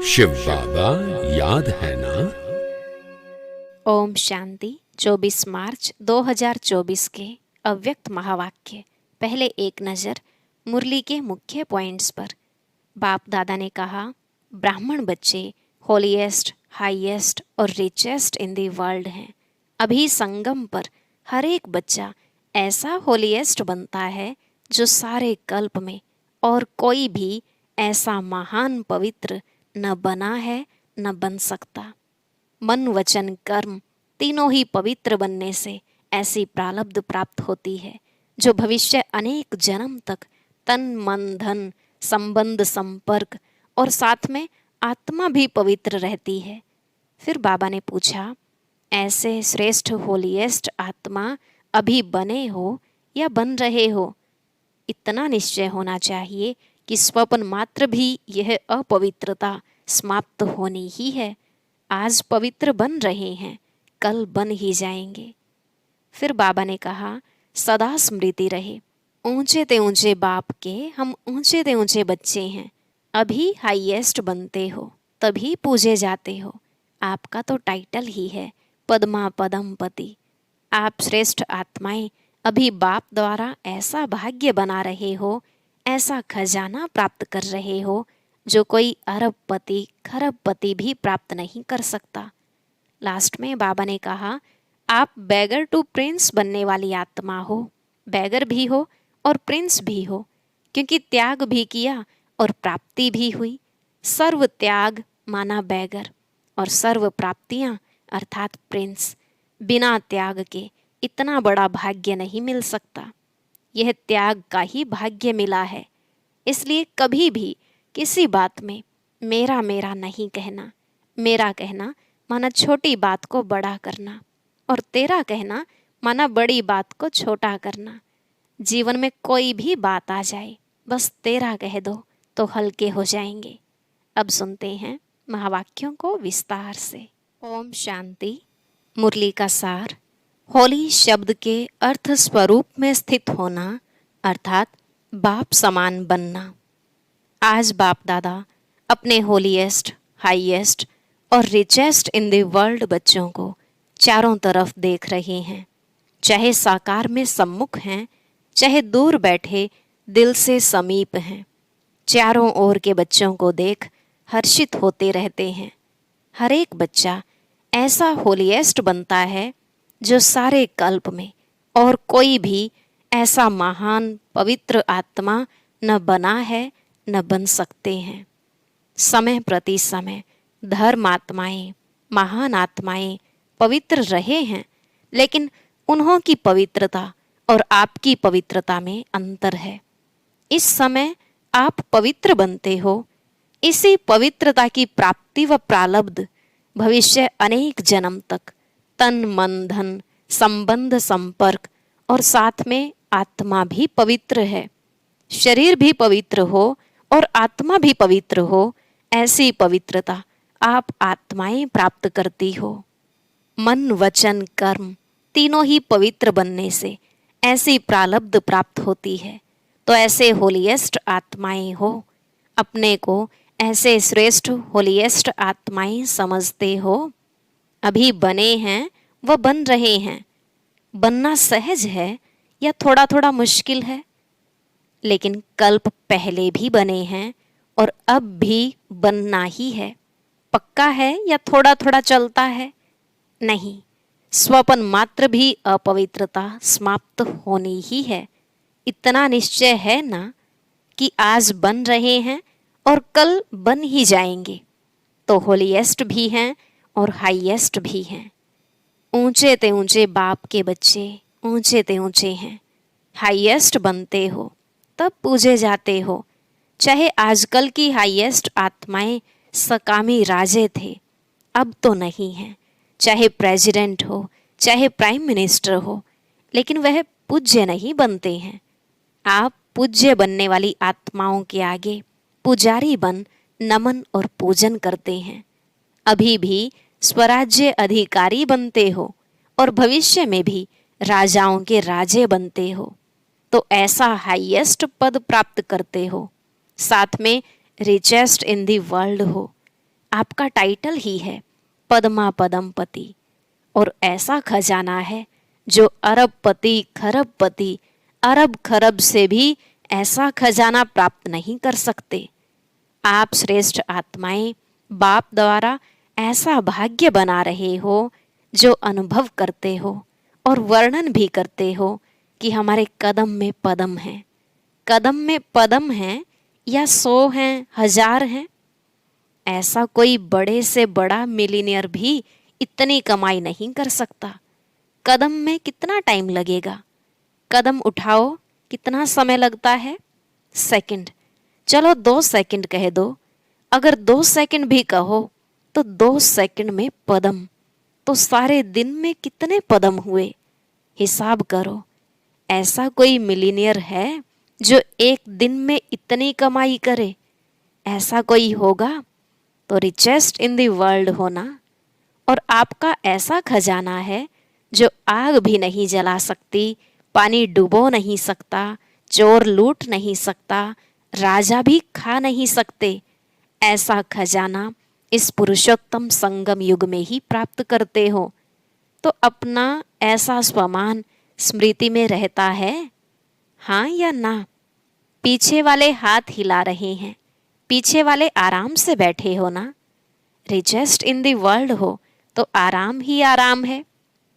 शिव बाबा याद है ना। ओम शांति। 24 मार्च 2024 के अव्यक्त महावाक्य। पहले एक नज़र मुरली के मुख्य पॉइंट्स पर। बाप दादा ने कहा, ब्राह्मण बच्चे होलीएस्ट, हाईएस्ट और रिचेस्ट इन दी वर्ल्ड हैं। अभी संगम पर हर एक बच्चा ऐसा होलीएस्ट बनता है जो सारे कल्प में और कोई भी ऐसा महान पवित्र न बना है न बन सकता। मन वचन कर्म तीनों ही पवित्र बनने से ऐसी प्रारब्ध प्राप्त होती है जो भविष्य अनेक जन्म तक तन मन धन संबंध संपर्क और साथ में आत्मा भी पवित्र रहती है। फिर बाबा ने पूछा, ऐसे श्रेष्ठ होलीएस्ट आत्मा अभी बने हो या बन रहे हो? इतना निश्चय होना चाहिए कि स्वप्न मात्र भी यह अपवित्रता समाप्त होनी ही है। आज पवित्र बन रहे हैं, कल बन ही जाएंगे। फिर बाबा ने कहा, सदा स्मृति रहे, ऊंचे ते ऊंचे बाप के हम ऊंचे ते ऊंचे बच्चे हैं। अभी हाईएस्ट बनते हो तभी पूजे जाते हो। आपका तो टाइटल ही है पद्मा पदम पति। आप श्रेष्ठ आत्माएं अभी बाप द्वारा ऐसा भाग्य बना रहे हो, ऐसा खजाना प्राप्त कर रहे हो जो कोई अरबपति खरबपति भी प्राप्त नहीं कर सकता। लास्ट में बाबा ने कहा, आप बैगर टू प्रिंस बनने वाली आत्मा हो। बैगर भी हो और प्रिंस भी हो, क्योंकि त्याग भी किया और प्राप्ति भी हुई। सर्व त्याग माना बैगर और सर्व प्राप्तियां अर्थात प्रिंस। बिना त्याग के इतना बड़ा भाग्य नहीं मिल सकता। यह त्याग का ही भाग्य मिला है। इसलिए कभी भी किसी बात में मेरा मेरा नहीं कहना। मेरा कहना माना छोटी बात को बड़ा करना और तेरा कहना माना बड़ी बात को छोटा करना। जीवन में कोई भी बात आ जाए, बस तेरा कह दो तो हल्के हो जाएंगे। अब सुनते हैं महावाक्यों को विस्तार से। ओम शांति। मुरली का सार। होली शब्द के अर्थ स्वरूप में स्थित होना अर्थात बाप समान बनना। आज बाप दादा अपने होलीएस्ट, हाईएस्ट और रिचेस्ट इन द वर्ल्ड बच्चों को चारों तरफ देख रहे हैं। चाहे साकार में सम्मुख हैं, चाहे दूर बैठे दिल से समीप हैं। चारों ओर के बच्चों को देख हर्षित होते रहते हैं। हर एक बच्चा ऐसा होलीएस्ट बनता है जो सारे कल्प में और कोई भी ऐसा महान पवित्र आत्मा न बना है न बन सकते हैं। समय प्रति समय धर्म आत्माएं, महान आत्माएं पवित्र रहे हैं, लेकिन उन्हों की पवित्रता और आपकी पवित्रता में अंतर है। इस समय आप पवित्र बनते हो। इसी पवित्रता की प्राप्ति व प्रारब्ध भविष्य अनेक जन्म तक तन मन धन संबंध संपर्क और साथ में आत्मा भी पवित्र है। शरीर भी पवित्र हो और आत्मा भी पवित्र हो, ऐसी पवित्रता आप आत्माएं प्राप्त करती हो। मन वचन कर्म तीनों ही पवित्र बनने से ऐसी प्रारब्ध प्राप्त होती है। तो ऐसे होलीएस्ट आत्माएं हो। अपने को ऐसे श्रेष्ठ होलीएस्ट आत्माएं समझते हो। अभी बने हैं व बन रहे हैं। बनना सहज है या थोड़ा थोड़ा मुश्किल है? लेकिन कल्प पहले भी बने हैं और अब भी बनना ही है। पक्का है या थोड़ा थोड़ा चलता है? नहीं, स्वप्न मात्र भी अपवित्रता समाप्त होनी ही है। इतना निश्चय है ना कि आज बन रहे हैं और कल बन ही जाएंगे। तो होलीएस्ट भी हैं और हाईएस्ट भी हैं। ऊंचे ते ऊंचे बाप के बच्चे ऊंचे ते ऊंचे हैं। हाईएस्ट बनते हो तब पूजे जाते हो। चाहे आजकल की हाईएस्ट आत्माएं सकामी राजे थे, अब तो नहीं हैं। चाहे प्रेसिडेंट हो, चाहे प्राइम मिनिस्टर हो, लेकिन वह पूज्य नहीं बनते हैं। आप पूज्य बनने वाली आत्माओं के आगे पुजारी बन नमन और पूजन करते हैं। अभी भी स्वराज्य अधिकारी बनते हो और भविष्य में भी राजाओं के राजे बनते हो। तो ऐसा हाईएस्ट पद प्राप्त करते हो, साथ में रिचेस्ट इन दी वर्ल्ड हो। आपका टाइटल ही है पद्मा पदमपति, और ऐसा खजाना है जो अरबपति खरबपति अरब खरब से भी ऐसा खजाना प्राप्त नहीं कर सकते। आप श्रेष्ठ आत्माएं बाप द्वारा ऐसा भाग्य बना रहे हो जो अनुभव करते हो और वर्णन भी करते हो कि हमारे कदम में पदम है। कदम में पदम है या 100 हैं, 1000 हैं। ऐसा कोई बड़े से बड़ा मिलीनियर भी इतनी कमाई नहीं कर सकता। कदम में कितना टाइम लगेगा? कदम उठाओ, कितना समय लगता है? सेकंड। चलो 2 सेकंड कह दो। अगर 2 सेकंड भी कहो तो 2 सेकंड में पदम, तो सारे दिन में कितने पदम हुए? हिसाब करो। ऐसा कोई मिलीनियर है जो एक दिन में इतनी कमाई करे? ऐसा कोई होगा तो रिचेस्ट इन द वर्ल्ड होना। और आपका ऐसा खजाना है जो आग भी नहीं जला सकती, पानी डुबो नहीं सकता, चोर लूट नहीं सकता, राजा भी खा नहीं सकते। ऐसा खजाना इस पुरुषोत्तम संगम युग में ही प्राप्त करते हो। तो अपना ऐसा स्वमान स्मृति में रहता है, हाँ या ना? पीछे वाले हाथ हिला रहे हैं, पीछे वाले आराम से बैठे हो ना? रिचेस्ट इन द वर्ल्ड हो तो आराम ही आराम है।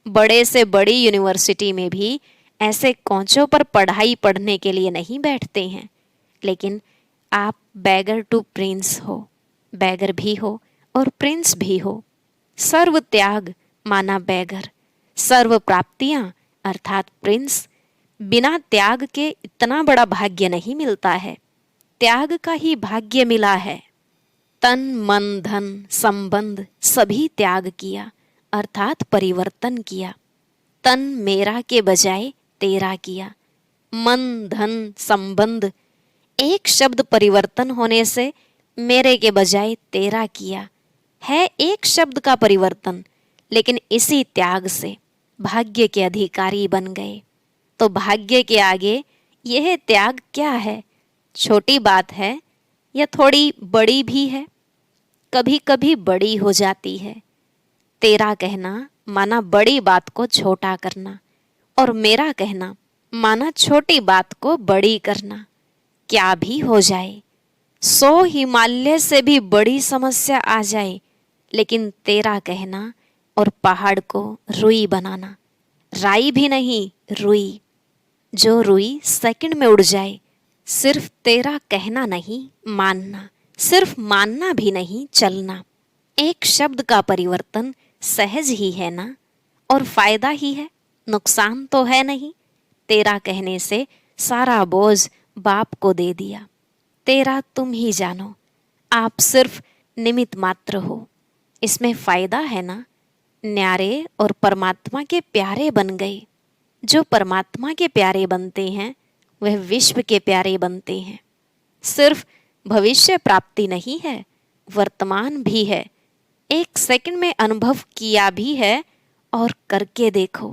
बड़े से बड़ी यूनिवर्सिटी में भी ऐसे कोंचों पर पढ़ाई पढ़ने के लिए नहीं बैठते हैं। लेकिन आप बैगर टू प्रिंस हो, बैगर भी हो और प्रिंस भी हो। सर्व त्याग माना बैगर, सर्व प्राप्तियां अर्थात प्रिंस। बिना त्याग के इतना बड़ा भाग्य नहीं मिलता है, त्याग का ही भाग्य मिला है। तन मन धन संबंध सभी त्याग किया अर्थात परिवर्तन किया। तन मेरा के बजाय तेरा किया, मन धन संबंध एक शब्द परिवर्तन होने से मेरे के बजाय तेरा किया है। एक शब्द का परिवर्तन, लेकिन इसी त्याग से भाग्य के अधिकारी बन गए। तो भाग्य के आगे यह त्याग क्या है? छोटी बात है या थोड़ी बड़ी भी है? कभी कभी बड़ी हो जाती है। तेरा कहना माना बड़ी बात को छोटा करना, और मेरा कहना माना छोटी बात को बड़ी करना। क्या भी हो जाए, 100 हिमालय से भी बड़ी समस्या आ जाए, लेकिन तेरा कहना और पहाड़ को रुई बनाना। राई भी नहीं, रुई। जो रुई सेकंड में उड़ जाए। सिर्फ तेरा कहना नहीं, मानना। सिर्फ मानना भी नहीं, चलना। एक शब्द का परिवर्तन सहज ही है ना, और फायदा ही है, नुकसान तो है नहीं। तेरा कहने से सारा बोझ बाप को दे दिया। तेरा तुम ही जानो, आप सिर्फ निमित्त मात्र हो। इसमें फायदा है ना, न्यारे और परमात्मा के प्यारे बन गए। जो परमात्मा के प्यारे बनते हैं वह विश्व के प्यारे बनते हैं। सिर्फ भविष्य प्राप्ति नहीं है, वर्तमान भी है। एक सेकंड में अनुभव किया भी है और करके देखो।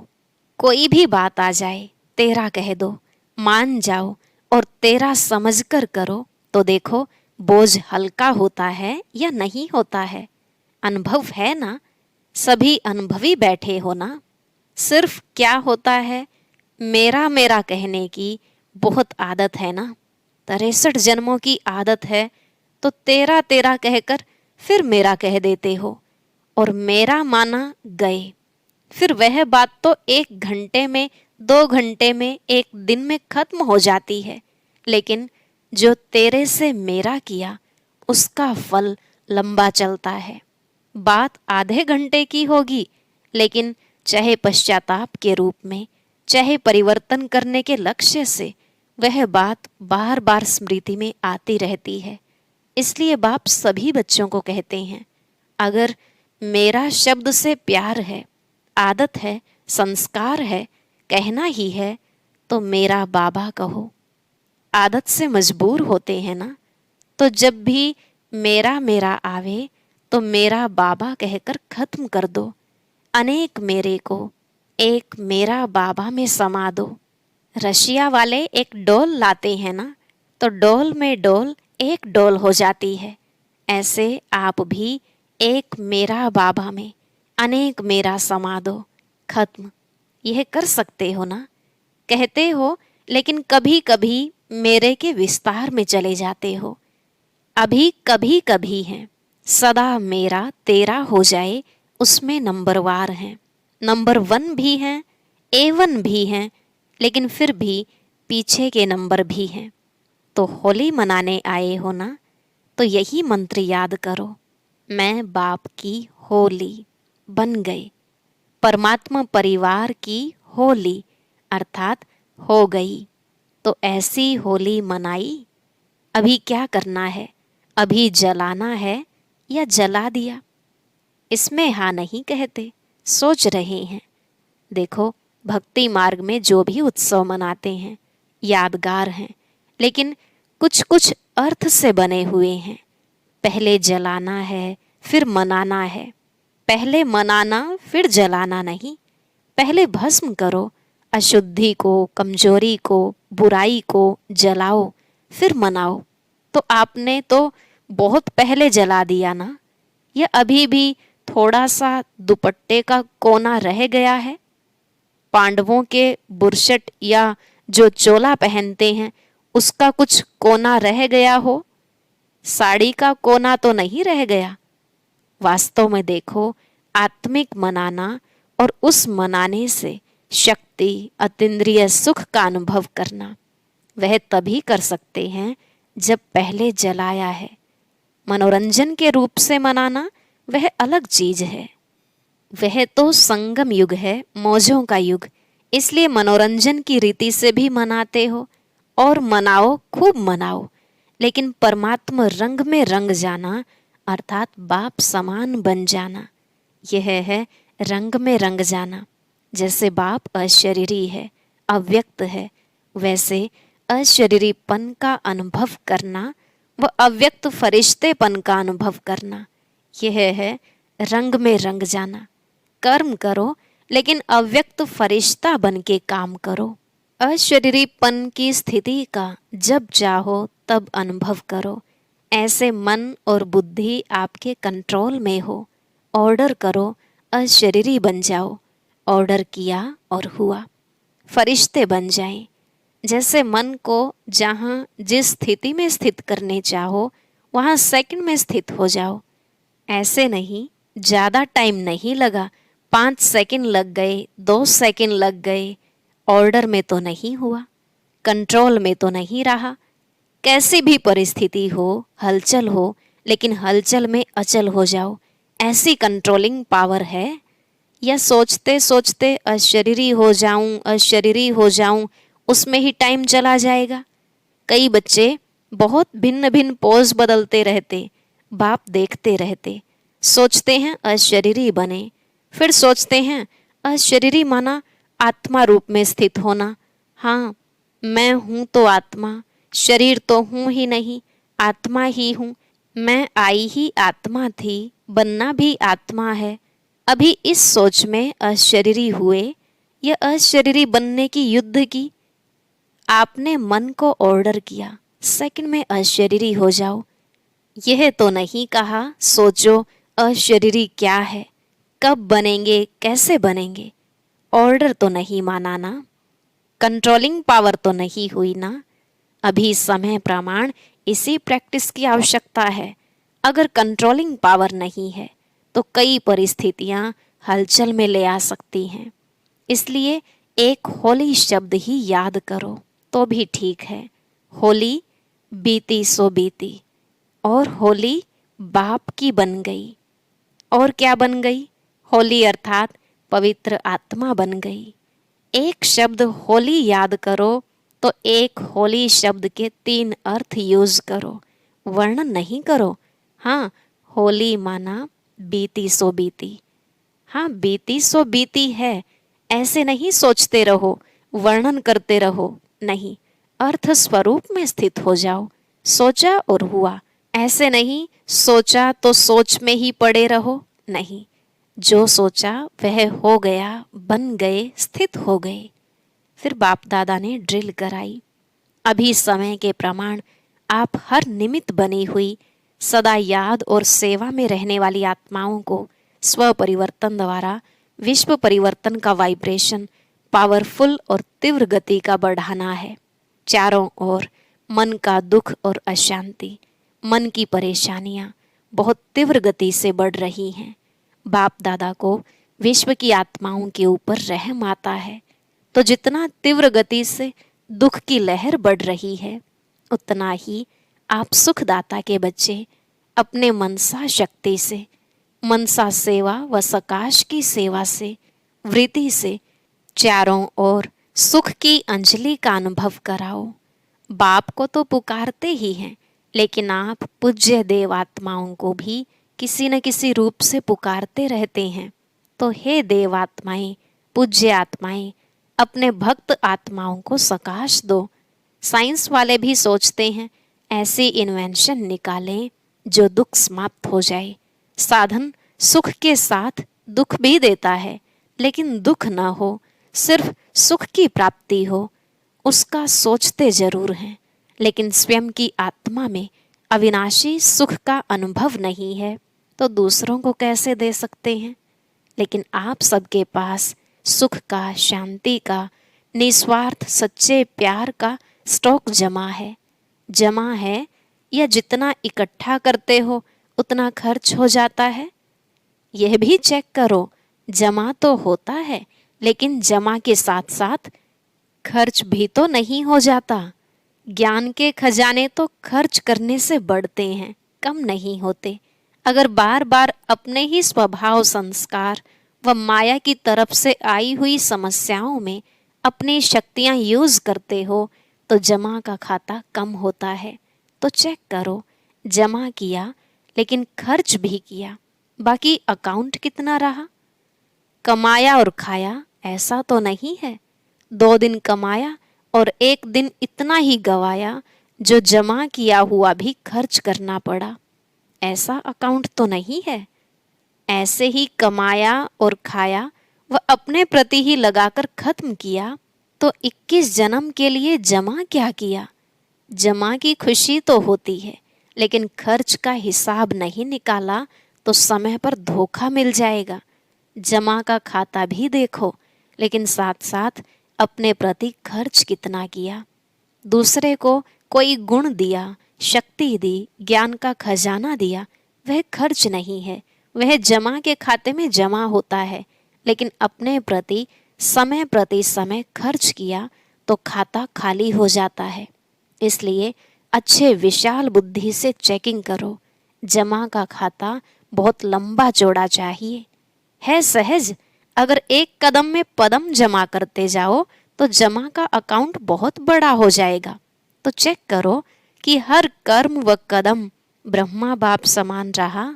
कोई भी बात आ जाए, तेरा कह दो, मान जाओ और तेरा समझकर करो, तो देखो बोझ हल्का होता है या नहीं होता है। अनुभव है ना, सभी अनुभवी बैठे हो ना। सिर्फ क्या होता है, मेरा मेरा कहने की बहुत आदत है ना। 63 जन्मों की आदत है, तो तेरा तेरा कहकर फिर मेरा कह देते हो, और मेरा माना गए। फिर वह बात तो 1 घंटे में, 2 घंटे में, 1 दिन में खत्म हो जाती है। लेकिन जो तेरे से मेरा किया उसका फल लंबा चलता है। बात आधे घंटे की होगी, लेकिन चाहे पश्चाताप के रूप में, चाहे परिवर्तन करने के लक्ष्य से, वह बात बार बार स्मृति में आती रहती है। इसलिए बाप सभी बच्चों को कहते हैं, अगर मेरा शब्द से प्यार है, आदत है, संस्कार है, कहना ही है, तो मेरा बाबा कहो। आदत से मजबूर होते हैं ना, तो जब भी मेरा मेरा आवे तो मेरा बाबा कहकर खत्म कर दो। अनेक मेरे को एक मेरा बाबा में समा दो। रशिया वाले एक डोल लाते हैं ना, तो डोल में डोल एक डोल हो जाती है। ऐसे आप भी एक मेरा बाबा में अनेक मेरा समा दो, खत्म। यह कर सकते हो ना? कहते हो, लेकिन कभी कभी मेरे के विस्तार में चले जाते हो। अभी कभी कभी हैं, सदा मेरा तेरा हो जाए उसमें नंबरवार हैं। नंबर 1 भी हैं, A1 भी हैं, लेकिन फिर भी पीछे के नंबर भी हैं। तो होली मनाने आए हो ना, तो यही मंत्र याद करो, मैं बाप की होली बन गई, परमात्मा परिवार की होली अर्थात हो गई। तो ऐसी होली मनाई। अभी क्या करना है? अभी जलाना है या जला दिया? इसमें हाँ नहीं कहते, सोच रहे हैं। देखो, भक्ति मार्ग में जो भी उत्सव मनाते हैं यादगार हैं, लेकिन कुछ कुछ अर्थ से बने हुए हैं। पहले जलाना है फिर मनाना है। पहले मनाना फिर जलाना नहीं। पहले भस्म करो, अशुद्धि को, कमजोरी को, बुराई को जलाओ, फिर मनाओ। तो आपने तो बहुत पहले जला दिया ना। या अभी भी थोड़ा सा दुपट्टे का कोना रह गया है? पांडवों के बुरशट या जो चोला पहनते हैं उसका कुछ कोना रह गया हो? साड़ी का कोना तो नहीं रह गया। वास्तव में देखो, आत्मिक मनाना और उस मनाने से शक्ति, अतीन्द्रिय सुख का अनुभव करना, वह तभी कर सकते हैं जब पहले जलाया है। मनोरंजन के रूप से मनाना वह अलग चीज है। वह तो संगम युग है, मौजों का युग। इसलिए मनोरंजन की रीति से भी मनाते हो और मनाओ, खूब मनाओ। लेकिन परमात्मा रंग में रंग जाना अर्थात बाप समान बन जाना, यह है रंग में रंग जाना। जैसे बाप अशरीरी है, अव्यक्त है, वैसे अशरीरीपन का अनुभव करना व अव्यक्त फरिश्तेपन का अनुभव करना, यह है रंग में रंग जाना। कर्म करो लेकिन अव्यक्त फरिश्ता बन के काम करो। अशरीरीपन की स्थिति का जब चाहो तब अनुभव करो। ऐसे मन और बुद्धि आपके कंट्रोल में हो। ऑर्डर करो, अशरीरी बन जाओ। ऑर्डर किया और हुआ, फरिश्ते बन जाएं। जैसे मन को जहाँ जिस स्थिति में स्थित करने चाहो वहाँ सेकंड में स्थित हो जाओ। ऐसे नहीं, ज़्यादा टाइम नहीं लगा, 5 सेकंड लग गए, 2 सेकंड लग गए। ऑर्डर में तो नहीं हुआ, कंट्रोल में तो नहीं रहा। कैसी भी परिस्थिति हो, हलचल हो, लेकिन हलचल में अचल हो जाओ, ऐसी कंट्रोलिंग पावर है। या सोचते सोचते अशरीरी हो जाऊं, अशरीरी हो जाऊं, उसमें ही टाइम चला जाएगा। कई बच्चे बहुत भिन्न भिन्न पोज बदलते रहते, बाप देखते रहते, सोचते हैं अशरीरी बने, फिर सोचते हैं अशरीरी माना आत्मा रूप में स्थित होना। हाँ, मैं हूँ तो आत्मा, शरीर तो हूँ ही नहीं, आत्मा ही हूँ। मैं आई ही आत्मा थी, बनना भी आत्मा है। अभी इस सोच में अशरीरी हुए या अशरीरी बनने की युद्ध की। आपने मन को ऑर्डर किया, सेकंड में अशरीरी हो जाओ। यह तो नहीं कहा सोचो अशरीरी क्या है, कब बनेंगे, कैसे बनेंगे। ऑर्डर तो नहीं माना ना, कंट्रोलिंग पावर तो नहीं हुई ना। अभी समय प्रमाण इसी प्रैक्टिस की आवश्यकता है। अगर कंट्रोलिंग पावर नहीं है तो कई परिस्थितियां हलचल में ले आ सकती हैं। इसलिए एक होली शब्द ही याद करो तो भी ठीक है। होली बीती सो बीती, और होली बाप की बन गई। और क्या बन गई? होली अर्थात पवित्र आत्मा बन गई। एक शब्द होली याद करो तो एक होली शब्द के 3 अर्थ यूज करो, वर्णन नहीं करो। हाँ, होली माना बीती सो बीती। हाँ, बीती सो बीती है, ऐसे नहीं सोचते रहो, वर्णन करते रहो, नहीं, अर्थ स्वरूप में स्थित हो जाओ। सोचा और हुआ, ऐसे नहीं सोचा तो सोच में ही पड़े रहो, नहीं, जो सोचा वह हो गया, बन गए, स्थित हो गए। फिर बाप दादा ने ड्रिल कराई। अभी समय के प्रमाण आप हर निमित्त बनी हुई सदा याद और सेवा में रहने वाली आत्माओं को स्व परिवर्तन द्वारा विश्व परिवर्तन का वाइब्रेशन पावरफुल और तीव्र गति का बढ़ाना है। चारों ओर मन का दुख और अशांति, मन की परेशानियां बहुत तीव्र गति से बढ़ रही हैं। बाप दादा को विश्व की आत्माओं के ऊपर रहम आता है, तो जितना तीव्र गति से दुख की लहर बढ़ रही है, उतना ही आप सुखदाता के बच्चे अपने मनसा शक्ति से, मनसा सेवा व सकाश की सेवा से, वृत्ति से चारों ओर सुख की अंजलि का अनुभव कराओ। बाप को तो पुकारते ही हैं, लेकिन आप पूज्य देव आत्माओं को भी किसी न किसी रूप से पुकारते रहते हैं। तो हे देव आत्माएं, पूज्य आत्माएं, अपने भक्त आत्माओं को सकाश दो। साइंस वाले भी सोचते हैं ऐसी इन्वेंशन निकालें जो दुख समाप्त हो जाए। साधन सुख के साथ दुख भी देता है, लेकिन दुख न हो, सिर्फ सुख की प्राप्ति हो, उसका सोचते जरूर हैं, लेकिन स्वयं की आत्मा में अविनाशी सुख का अनुभव नहीं है, तो दूसरों को कैसे दे सकते हैं। लेकिन आप सबके पास सुख का, शांति का, निस्वार्थ सच्चे प्यार का स्टॉक जमा है, या जितना इकट्ठा करते हो उतना खर्च हो जाता है। यह भी चेक करो, जमा तो होता है, लेकिन जमा के साथ साथ खर्च भी तो नहीं हो जाता। ज्ञान के खजाने तो खर्च करने से बढ़ते हैं, कम नहीं होते। अगर बार बार अपने ही स्वभाव, संस्कार व माया की तरफ से आई हुई समस्याओं में अपनी शक्तियां यूज करते हो, तो जमा का खाता कम होता है। तो चेक करो, जमा किया लेकिन खर्च भी किया, बाकी अकाउंट कितना रहा। कमाया और खाया ऐसा तो नहीं है। 2 दिन कमाया और 1 दिन इतना ही गवाया जो जमा किया हुआ भी खर्च करना पड़ा, ऐसा अकाउंट तो नहीं है। ऐसे ही कमाया और खाया व अपने प्रति ही लगाकर खत्म किया, तो 21 जन्म के लिए जमा क्या किया। जमा की खुशी तो होती है, लेकिन खर्च का हिसाब नहीं निकाला तो समय पर धोखा मिल जाएगा। जमा का खाता भी देखो, लेकिन साथ साथ अपने प्रति खर्च कितना किया। दूसरे को कोई गुण दिया, शक्ति दी, ज्ञान का खजाना दिया, वह खर्च नहीं है, वह जमा के खाते में जमा होता है। लेकिन अपने प्रति समय खर्च किया तो खाता खाली हो जाता है। इसलिए अच्छे विशाल बुद्धि से चेकिंग करो। जमा का खाता बहुत लंबा चौड़ा चाहिए। है सहज, अगर एक कदम में पदम जमा करते जाओ तो जमा का अकाउंट बहुत बड़ा हो जाएगा। तो चेक करो कि हर कर्म व कदम ब्रह्मा बाप समान रहा,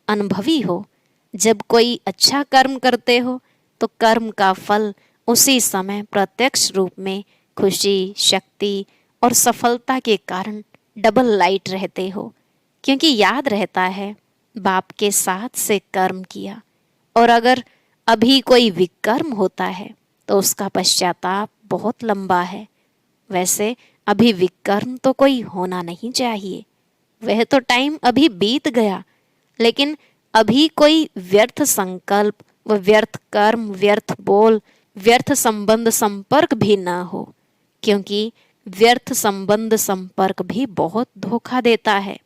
अनुभवी हो। जब कोई अच्छा कर्म करते हो तो कर्म का फल उसी समय प्रत्यक्ष रूप में खुशी, शक्ति और सफलता के कारण डबल लाइट रहते हो, क्योंकि याद रहता है बाप के साथ से कर्म किया। और अगर अभी कोई विकर्म होता है तो उसका पश्चाताप बहुत लंबा है। वैसे अभी विकर्म तो कोई होना नहीं चाहिए, वह तो टाइम अभी बीत गया, लेकिन अभी कोई व्यर्थ संकल्प व व्यर्थ कर्म, व्यर्थ बोल, व्यर्थ संबंध संपर्क भी न हो, क्योंकि व्यर्थ संबंध संपर्क भी बहुत धोखा देता है।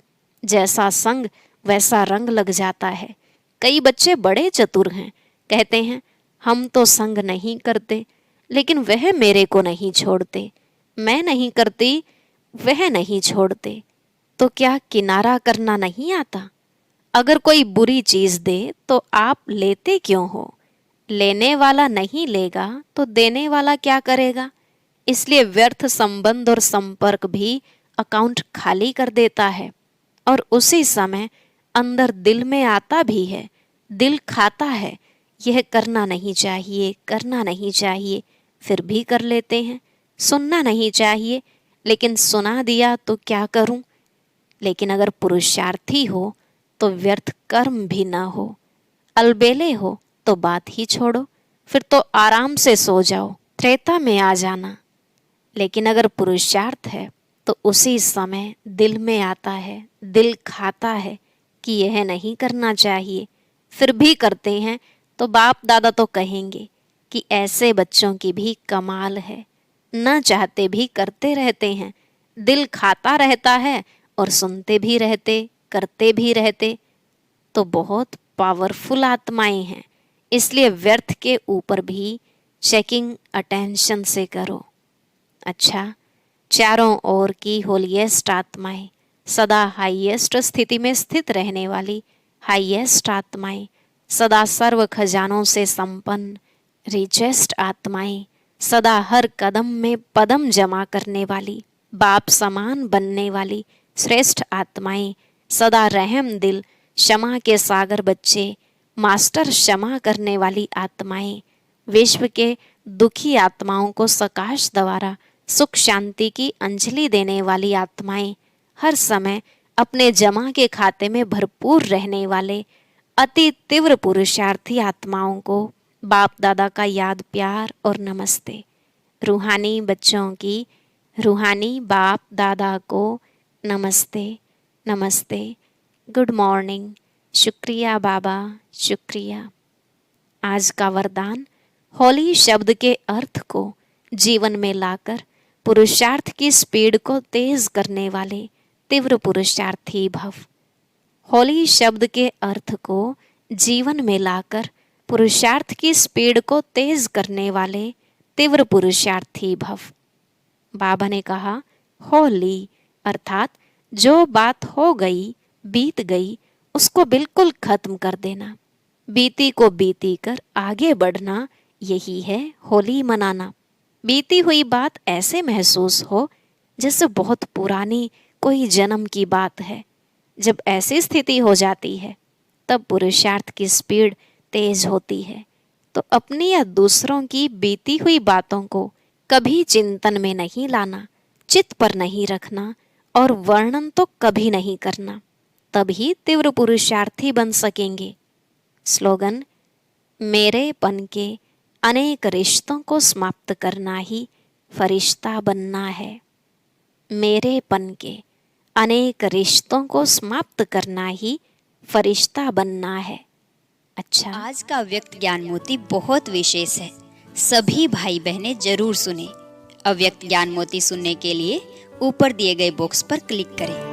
जैसा संग वैसा रंग लग जाता है। कई बच्चे बड़े चतुर हैं, कहते हैं हम तो संग नहीं करते, लेकिन वह मेरे को नहीं छोड़ते, मैं नहीं करती, वह नहीं छोड़ते। तो क्या किनारा करना नहीं आता? अगर कोई बुरी चीज दे तो आप लेते क्यों हो? लेने वाला नहीं लेगा तो देने वाला क्या करेगा? इसलिए व्यर्थ संबंध और संपर्क भी अकाउंट खाली कर देता है, और उसी समय अंदर दिल में आता भी है, दिल खाता है, यह करना नहीं चाहिए, करना नहीं चाहिए, फिर भी कर लेते हैं। सुनना नहीं चाहिए, लेकिन सुना दिया तो क्या करूं? लेकिन अगर पुरुषार्थी हो तो व्यर्थ कर्म भी ना हो, अलबेले हो तो बात ही छोड़ो, फिर तो आराम से सो जाओ, त्रेता में आ जाना। लेकिन अगर पुरुषार्थ है तो उसी समय दिल में आता है, दिल खाता है कि यह नहीं करना चाहिए, फिर भी करते हैं, तो बाप दादा तो कहेंगे कि ऐसे बच्चों की भी कमाल है, न चाहते भी करते रहते हैं, दिल खाता रहता है और सुनते भी रहते, करते भी रहते। तो बहुत पावरफुल आत्माएं हैं, इसलिए व्यर्थ के ऊपर भी चेकिंग अटेंशन से करो। अच्छा, चारों ओर की होलीएस्ट आत्माएं, सदा हाईएस्ट स्थिति में स्थित रहने वाली हाईएस्ट आत्माएं, सदा सर्व खजानों से संपन्न रिचेस्ट आत्माएं, सदा हर कदम में पदम जमा करने वाली, बाप समान बनने वाली श्रेष्ठ आत्माएं, सदा रहम दिल, क्षमा के सागर बच्चे, मास्टर क्षमा करने वाली आत्माएं, विश्व के दुखी आत्माओं को सकाश द्वारा सुख शांति की अंजलि देने वाली आत्माएं, हर समय अपने जमा के खाते में भरपूर रहने वाले अति तीव्र पुरुषार्थी आत्माओं को बाप दादा का याद प्यार और नमस्ते। रूहानी बच्चों की रूहानी बाप दादा को नमस्ते नमस्ते, गुड मॉर्निंग, शुक्रिया बाबा, शुक्रिया। आज का वरदान, होली शब्द के अर्थ को जीवन में लाकर पुरुषार्थ की स्पीड को तेज करने वाले तीव्र पुरुषार्थी भव। होली शब्द के अर्थ को जीवन में लाकर पुरुषार्थ की स्पीड को तेज करने वाले तीव्र पुरुषार्थी भव। बाबा ने कहा, होली अर्थात जो बात हो गई, बीत गई, उसको बिल्कुल खत्म कर देना, बीती को बीती कर आगे बढ़ना, यही है होली मनाना। बीती हुई बात ऐसे महसूस हो जैसे बहुत पुरानी कोई जन्म की बात है। जब ऐसी स्थिति हो जाती है तब पुरुषार्थ की स्पीड तेज होती है। तो अपनी या दूसरों की बीती हुई बातों को कभी चिंतन में नहीं लाना, चित्त पर नहीं रखना और वर्णन तो कभी नहीं करना, तभी तीव्र पुरुषार्थी बन सकेंगे। स्लोगन, मेरेपन के अनेक रिश्तों को समाप्त करना ही फरिश्ता बनना है। मेरेपन के अनेक रिश्तों को समाप्त करना ही फरिश्ता बनना है। अच्छा, आज का अव्यक्त ज्ञान मोती बहुत विशेष है, सभी भाई बहनें जरूर सुने। अव्यक्त ज्ञान मोती सुनने के लिए ऊपर दिए गए बॉक्स पर क्लिक करें।